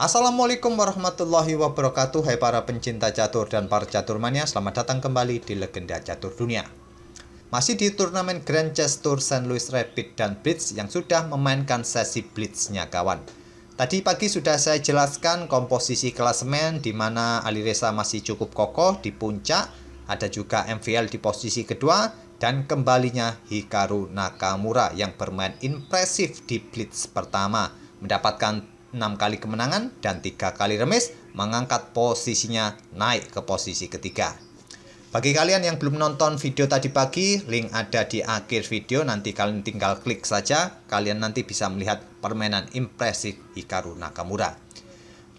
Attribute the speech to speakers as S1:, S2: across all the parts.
S1: Assalamualaikum warahmatullahi wabarakatuh. Hai para pencinta catur dan para catur mania, selamat datang kembali di Legenda Catur Dunia. Masih di turnamen Grand Chess Tour St. Louis Rapid dan Blitz yang sudah memainkan sesi Blitznya kawan. Tadi pagi sudah saya jelaskan komposisi klasemen di mana Alireza masih cukup kokoh di puncak, ada juga MVL di posisi kedua, dan kembalinya Hikaru Nakamura yang bermain impresif di Blitz pertama, mendapatkan 6 kali kemenangan dan 3 kali remis, mengangkat posisinya naik ke posisi ketiga. Bagi kalian yang belum nonton video tadi pagi, link ada di akhir video, nanti kalian tinggal klik saja, kalian nanti bisa melihat permainan impresif Hikaru Nakamura.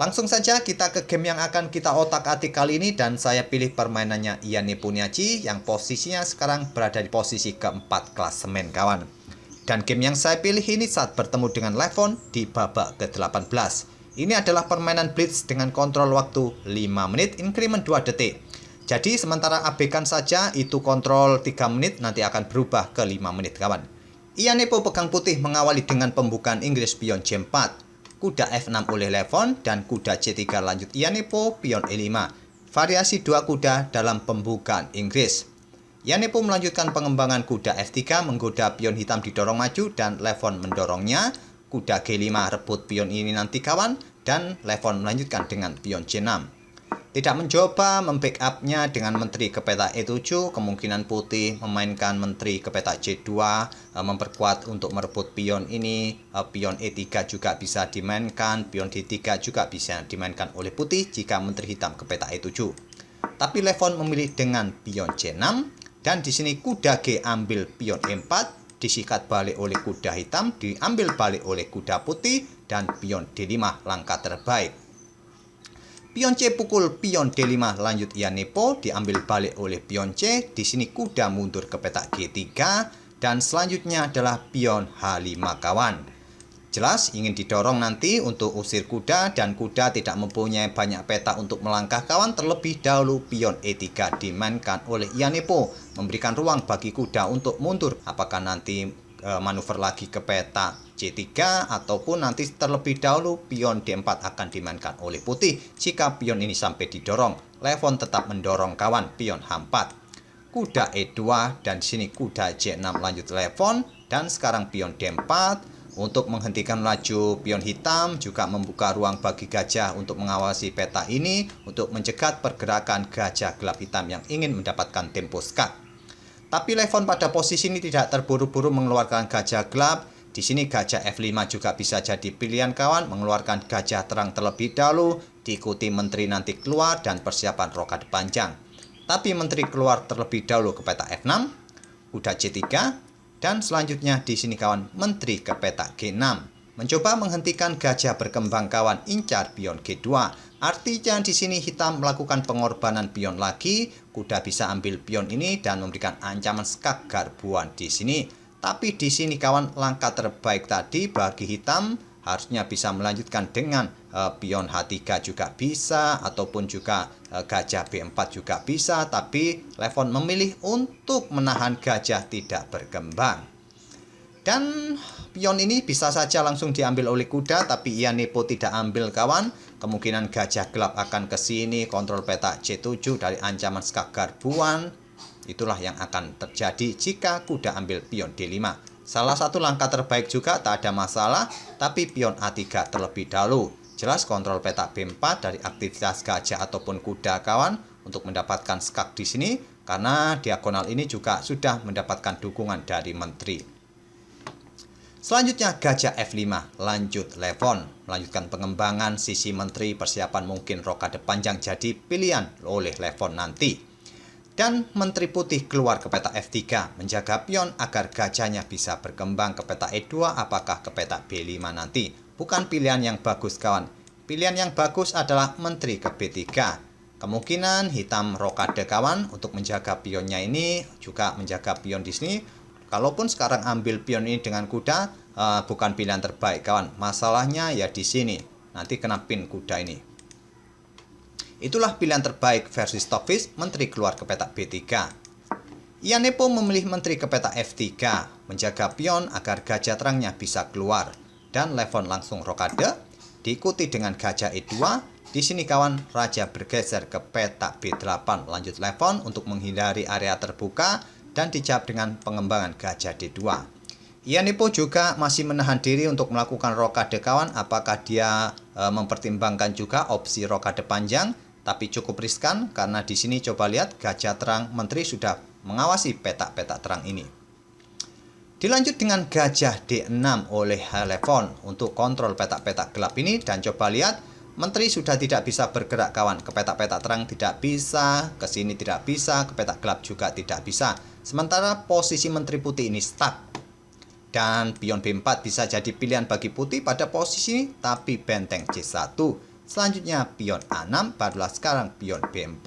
S1: Langsung saja kita ke game yang akan kita otak-atik kali ini, dan saya pilih permainannya Ian Nepomniachtchi yang posisinya sekarang berada di posisi keempat klasemen kawan. Dan game yang saya pilih ini saat bertemu dengan Levon di babak ke-18. Ini adalah permainan Blitz dengan kontrol waktu 5 menit, increment 2 detik. Jadi sementara abaikan saja itu kontrol 3 menit, nanti akan berubah ke 5 menit kawan. Ian Nepo pegang putih mengawali dengan pembukaan Inggris pion C4. Kuda F6 oleh Levon dan kuda C3 lanjut Ian Nepo pion E5. Variasi 2 kuda dalam pembukaan Inggris. Ian Nepo melanjutkan pengembangan kuda F3 menggoda pion hitam didorong maju dan Levon mendorongnya. Kuda G5 rebut pion ini nanti kawan, dan Levon melanjutkan dengan pion C6. Tidak mencoba membackupnya dengan menteri ke peta E7, kemungkinan putih memainkan menteri ke peta C2, memperkuat untuk merebut pion ini. Pion E3 juga bisa dimainkan, pion D3 juga bisa dimainkan oleh putih jika menteri hitam ke peta E7. Tapi Levon memilih dengan pion C6, dan di sini kuda G ambil pion E4, disikat balik oleh kuda hitam, diambil balik oleh kuda putih, dan pion D5 langkah terbaik. Pion C pukul pion D5 lanjut Ian Nepo, diambil balik oleh pion C. Di sini kuda mundur ke peta G3, dan selanjutnya adalah pion H5 kawan. Jelas ingin didorong nanti untuk usir kuda, dan kuda tidak mempunyai banyak peta untuk melangkah kawan. Terlebih dahulu pion E3 dimainkan oleh Ian Nepo, memberikan ruang bagi kuda untuk mundur. Apakah nanti manuver lagi ke peta C3, ataupun nanti terlebih dahulu pion D4 akan dimainkan oleh putih. Jika pion ini sampai didorong, Levon tetap mendorong kawan pion H4. Kuda E2, dan di sini kuda C6 lanjut Levon, dan sekarang pion D4 untuk menghentikan laju pion hitam, juga membuka ruang bagi gajah untuk mengawasi peta ini, untuk mencegat pergerakan gajah gelap hitam yang ingin mendapatkan tempo skak. Tapi Levon pada posisi ini tidak terburu-buru mengeluarkan gajah gelap. Di sini gajah F5 juga bisa jadi pilihan kawan, mengeluarkan gajah terang terlebih dahulu, diikuti menteri nanti keluar dan persiapan rokade panjang. Tapi menteri keluar terlebih dahulu ke peta F6, kuda C3, dan selanjutnya di sini kawan menteri ke peta G6. Mencoba menghentikan gajah berkembang kawan, incar pion G2. Artinya di sini hitam melakukan pengorbanan pion lagi, kuda bisa ambil pion ini dan memberikan ancaman skak garbuan di sini. Tapi di sini kawan, langkah terbaik tadi bagi hitam harusnya bisa melanjutkan dengan pion H3 juga bisa, ataupun juga gajah B4 juga bisa. Tapi Levon memilih untuk menahan gajah tidak berkembang. Dan pion ini bisa saja langsung diambil oleh kuda, tapi Ian Nepo tidak ambil kawan. Kemungkinan gajah gelap akan ke sini, kontrol peta C7 dari ancaman skak garbuan. Itulah yang akan terjadi jika kuda ambil pion D5. Salah satu langkah terbaik juga, tak ada masalah, tapi pion A3 terlebih dahulu. Jelas kontrol peta B4 dari aktivitas gajah ataupun kuda kawan untuk mendapatkan skak di sini, karena diagonal ini juga sudah mendapatkan dukungan dari menteri. Selanjutnya gajah F5 lanjut Levon, melanjutkan pengembangan sisi menteri, persiapan mungkin rokade panjang jadi pilihan oleh Levon nanti. Dan menteri putih keluar ke peta F3, menjaga pion agar gajahnya bisa berkembang ke peta E2, apakah ke peta B5 nanti. Bukan pilihan yang bagus kawan. Pilihan yang bagus adalah menteri ke B3. Kemungkinan hitam rokade kawan untuk menjaga pionnya ini, juga menjaga pion di sini. Kalaupun sekarang ambil pion ini dengan kuda, bukan pilihan terbaik kawan. Masalahnya ya di sini, nanti kena pin kuda ini. Itulah pilihan terbaik versi Stockfish, menteri keluar ke peta B3. Ian Nepo memilih menteri ke peta F3, menjaga pion agar gajah terangnya bisa keluar. Dan Levon langsung rokade. diikuti dengan gajah E2. Di sini kawan, raja bergeser ke petak B8 lanjut levon untuk menghindari area terbuka dan dijawab dengan pengembangan gajah D2. Iyanipo juga masih menahan diri untuk melakukan rokade kawan. Apakah dia mempertimbangkan juga opsi rokade panjang? Tapi cukup riskan karena di sini coba lihat gajah terang menteri sudah mengawasi petak-petak terang ini. Dilanjut dengan gajah D6 oleh levon untuk kontrol petak-petak gelap ini, dan coba lihat menteri sudah tidak bisa bergerak kawan. Ke petak-petak terang tidak bisa, ke sini tidak bisa, ke petak gelap juga tidak bisa. Sementara posisi menteri putih ini stuck. Dan pion B4 bisa jadi pilihan bagi putih pada posisi ini, tapi benteng C1. Selanjutnya pion A6, barulah sekarang pion B4.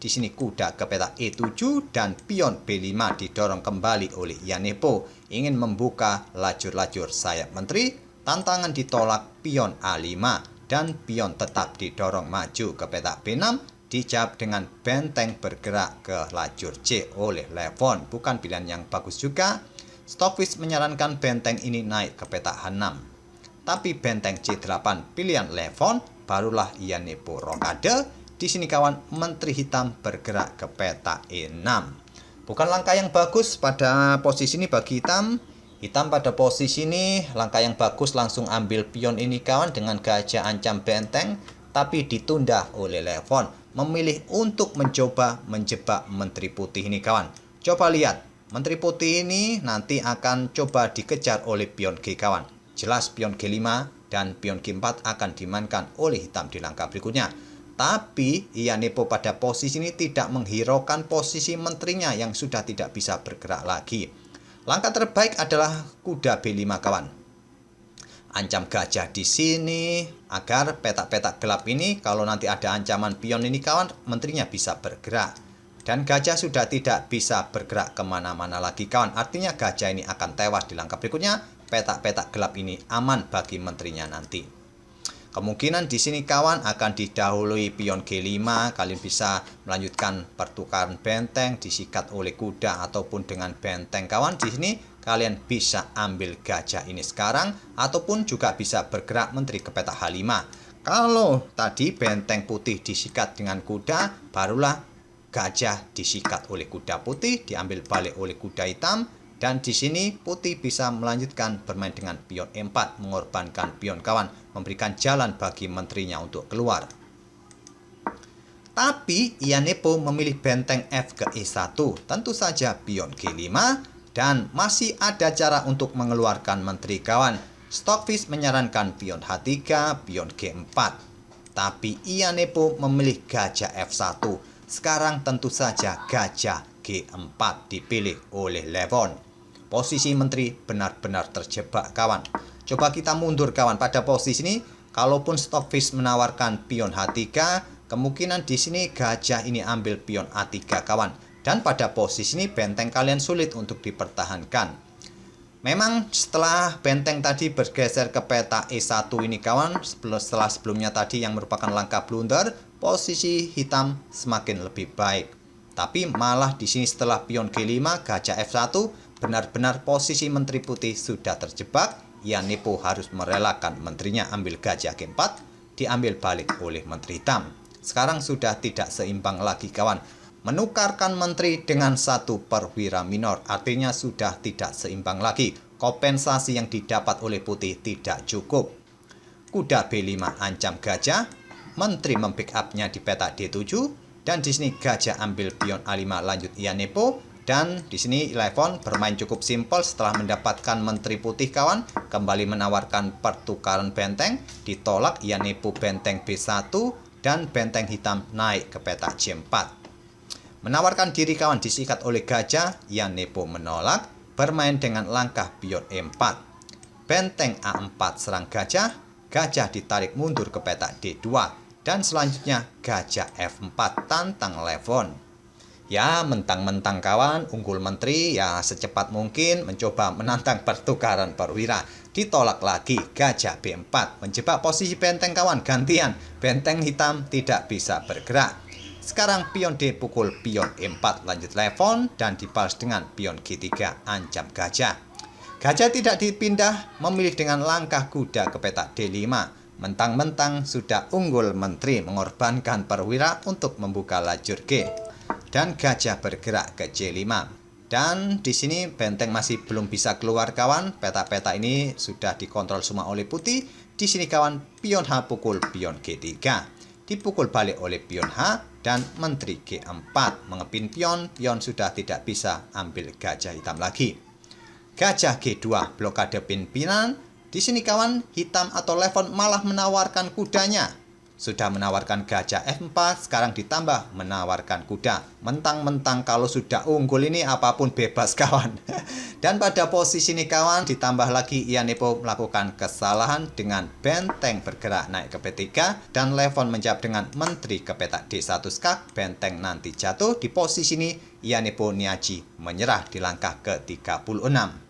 S1: Di sini kuda ke petak E7 dan pion B5 didorong kembali oleh Iyanipo. Ingin membuka lajur-lajur sayap menteri, tantangan ditolak pion A5. Dan pion tetap didorong maju ke petak B6, dijawab dengan benteng bergerak ke lajur C oleh levon. Bukan pilihan yang bagus juga. Stockfish menyarankan benteng ini naik ke petak H6. Tapi benteng C8 pilihan levon, barulah Iyanipo rokade. Di sini kawan, menteri hitam bergerak ke petak E6. Bukan langkah yang bagus pada posisi ini bagi hitam. Hitam pada posisi ini, langkah yang bagus langsung ambil pion ini kawan dengan gajah ancam benteng, tapi ditunda oleh levon. Memilih untuk mencoba menjebak menteri putih ini kawan. Coba lihat, menteri putih ini nanti akan coba dikejar oleh pion G kawan. Jelas pion G5 dan pion G4 akan dimainkan oleh hitam di langkah berikutnya. Tapi Iyanipo pada posisi ini tidak menghiraukan posisi menterinya yang sudah tidak bisa bergerak lagi. Langkah terbaik adalah kuda B5 kawan. Ancam gajah di sini agar petak-petak gelap ini kalau nanti ada ancaman pion ini kawan, menterinya bisa bergerak. Dan gajah sudah tidak bisa bergerak kemana-mana lagi kawan. Artinya gajah ini akan tewas di langkah berikutnya. Petak-petak gelap ini aman bagi menterinya nanti. Kemungkinan di sini kawan akan didahului pion G5. Kalian bisa melanjutkan pertukaran benteng disikat oleh kuda ataupun dengan benteng kawan. Di sini kalian bisa ambil gajah ini sekarang ataupun juga bisa bergerak menteri ke petak H5. Kalau tadi benteng putih disikat dengan kuda, barulah gajah disikat oleh kuda putih, diambil balik oleh kuda hitam. Dan di sini putih bisa melanjutkan bermain dengan pion E4, mengorbankan pion kawan, memberikan jalan bagi menterinya untuk keluar. Tapi Iyanipo memilih benteng F ke E1, tentu saja pion G5, dan masih ada cara untuk mengeluarkan menteri kawan. Stockfish menyarankan pion H3, pion G4. Tapi Iyanipo memilih gajah F1. Sekarang tentu saja gajah G4 dipilih oleh levon. Posisi menteri benar-benar terjebak kawan. Coba kita mundur kawan pada posisi ini. Kalaupun Stockfish menawarkan pion H3, kemungkinan di sini gajah ini ambil pion A3 kawan. Dan pada posisi ini benteng kalian sulit untuk dipertahankan. Memang setelah benteng tadi bergeser ke peta E1 ini kawan, setelah sebelumnya tadi yang merupakan langkah blunder, posisi hitam semakin lebih baik. Tapi malah di sini setelah pion G5, gajah F1, benar-benar posisi menteri putih sudah terjebak. Iyanipo harus merelakan menterinya ambil gajah G4, diambil balik oleh menteri hitam. Sekarang sudah tidak seimbang lagi kawan. Menukarkan menteri dengan satu perwira minor, artinya sudah tidak seimbang lagi. Kompensasi yang didapat oleh putih tidak cukup. Kuda B5 ancam gajah, menteri mempick-up-nya di peta D7, dan di sini gajah ambil pion A5 lanjut Iyanipo. Dan di sini levon bermain cukup simpel setelah mendapatkan menteri putih kawan, kembali menawarkan pertukaran benteng, ditolak. Iyanipo benteng B1 dan benteng hitam naik ke petak C4. Menawarkan diri kawan disikat oleh gajah, Iyanipo menolak, bermain dengan langkah pion E4. Benteng A4 serang gajah, gajah ditarik mundur ke petak D2. Dan selanjutnya gajah F4 tantang levon. Ya, mentang-mentang kawan, unggul menteri, ya secepat mungkin mencoba menantang pertukaran perwira. Ditolak lagi, gajah B4. Menjebak posisi benteng kawan, gantian. Benteng hitam tidak bisa bergerak. Sekarang pion D pukul pion E4 lanjut levon dan dibalas dengan pion G3 ancam gajah. Gajah tidak dipindah, memilih dengan langkah kuda ke petak D5. Mentang-mentang sudah unggul menteri mengorbankan perwira untuk membuka lajur G. Dan gajah bergerak ke C5. Dan di sini benteng masih belum bisa keluar kawan. Peta-peta ini sudah dikontrol semua oleh putih. Di sini kawan, pion H pukul pion G3. Dipukul balik oleh pion H dan menteri G4 mengepin pion. Pion sudah tidak bisa ambil gajah hitam lagi. Gajah G2 blokade pimpinan. Di sini kawan, hitam atau Levon malah menawarkan kudanya. Sudah menawarkan gajah F4, sekarang ditambah menawarkan kuda. Mentang-mentang kalau sudah unggul ini apapun bebas kawan. Dan pada posisi ini kawan, ditambah lagi Ianipo melakukan kesalahan dengan benteng bergerak naik ke P3 dan Levon menjawab dengan menteri ke petak D1 skak. Benteng nanti jatuh. Di posisi ini Ianipo Niaji menyerah di langkah ke-36.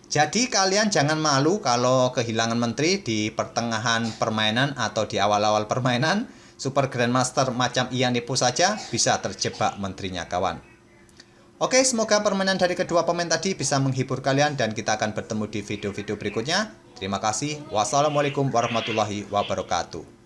S1: Jadi kalian jangan malu kalau kehilangan menteri di pertengahan permainan atau di awal-awal permainan. Super Grandmaster macam Ianipo saja bisa terjebak menterinya kawan. Oke, semoga permainan dari kedua pemain tadi bisa menghibur kalian dan kita akan bertemu di video-video berikutnya. Terima kasih. Wassalamualaikum warahmatullahi wabarakatuh.